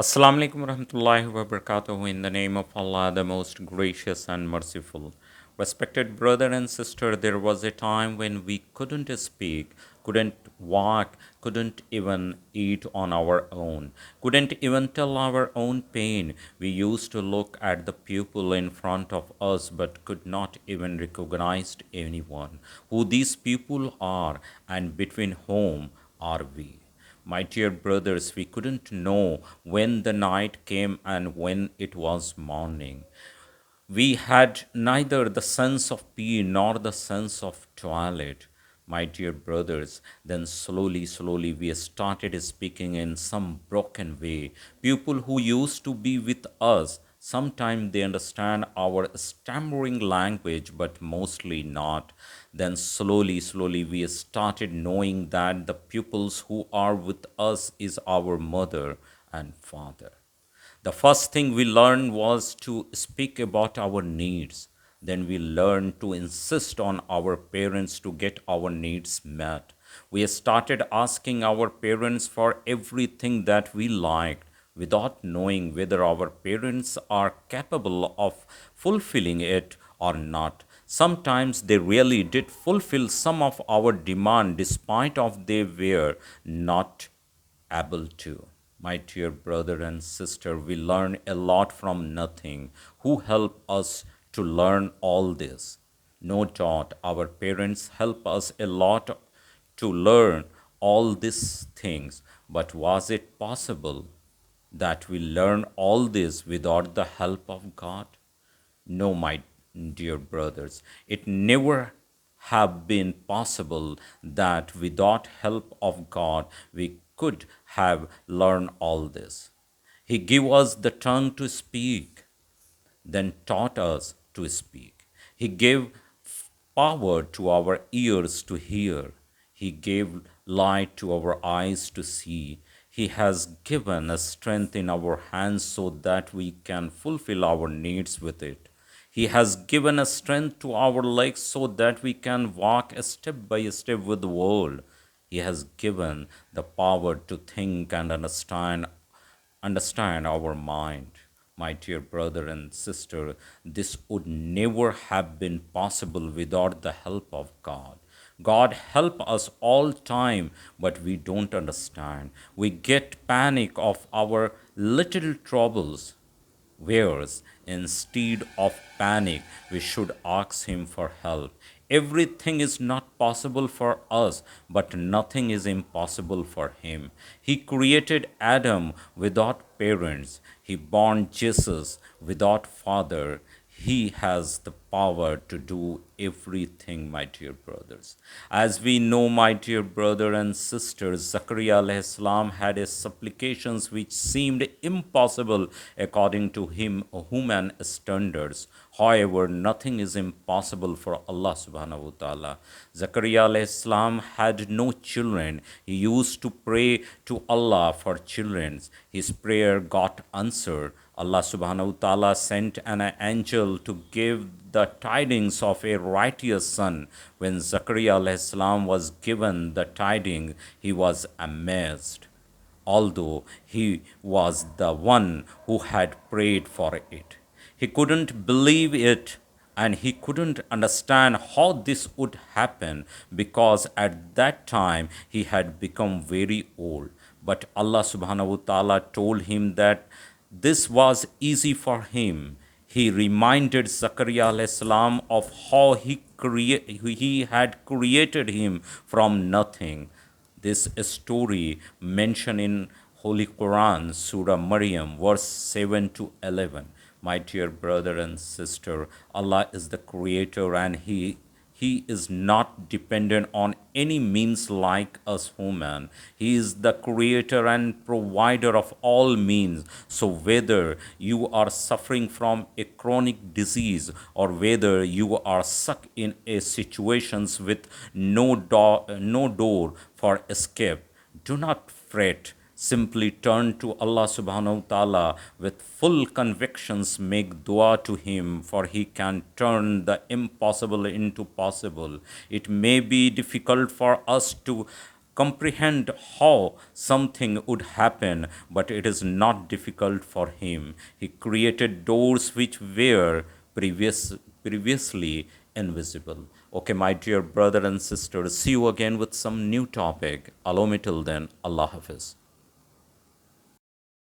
Assalamu alaikum warahmatullahi wabarakatuh. In the name of Allah, the most gracious and merciful. Respected brother and sister, there was a time when we couldn't speak, couldn't walk, couldn't even eat on our own, couldn't even tell our own pain. We used to look at the people in front of us but could not even recognize anyone, who these people are and between whom are we. My dear brothers, we couldn't know when the night came and when it was morning. We had neither the sense of peace nor the sense of twilight. My dear brothers, then slowly we started speaking in some broken way. People who used to be with us, sometimes they understand our stammering language, but mostly not. Then slowly we started knowing that the pupils who are with us is our mother and father. The first thing we learned was to speak about our needs. Then we learned to insist on our parents to get our needs met. We started asking our parents for everything that we liked without knowing whether our parents are capable of fulfilling it or not. Sometimes they really did fulfill some of our demand despite of they were not able to. My dear brother and sister, we learn a lot from nothing. Who help us to learn all this? No doubt our parents help us a lot to learn all these things, but was it possible that we learn all this without the help of God? No, my dear brothers, it never have been possible that without help of God we could have learned all this. He gave us the tongue to speak, then taught us to speak. He gave power to our ears to hear. He gave light to our eyes to see. He has given us strength in our hands so that we can fulfill our needs with it. He has given us strength to our legs so that we can walk step by step with the world. He has given the power to think and understand our mind. My dear brother and sister, this would never have been possible without the help of God. God help us all time, but we don't understand. We get panic of our little troubles. Whereas instead of panic, we should ask Him for help. Everything is not possible for us, but nothing is impossible for Him. He created Adam without parents, He born Jesus without father. He has the power to do everything, my dear brothers. As we know, my dear brother and sisters, Zachariah alayhi salam had a supplications which seemed impossible according to him human standards. However, nothing is impossible for Allah subhanahu wa ta'ala. Zachariah alayhi salam had no children. He used to pray to Allah for children. His prayer got answered. Allah subhanahu wa ta'ala sent an angel to give the tidings of a righteous son. When Zachariah alayhi salam was given the tidings, he was amazed, although he was the one who had prayed for it. He couldn't believe it and he couldn't understand how this would happen because at that time he had become very old. But Allah subhanahu wa ta'ala told him that this was easy for him. He reminded Zachariah alayhi salam of how he had created him from nothing. This story mentioned in Holy Quran, Surah Maryam, verse 7 to 11. My dear brother and sister, Allah is the creator and he is not dependent on any means like us human. He is the creator and provider of all means. So whether you are suffering from a chronic disease or whether you are stuck in a situations with no door for escape, do not fret. Simply turn to Allah subhanahu wa ta'ala with full convictions, make dua to Him, for He can turn the impossible into possible. It may be difficult for us to comprehend how something would happen, but it is not difficult for him. He created doors which were previously invisible. Okay, my dear brother and sister, see you again with some new topic. Allow me till then. Allah Hafiz.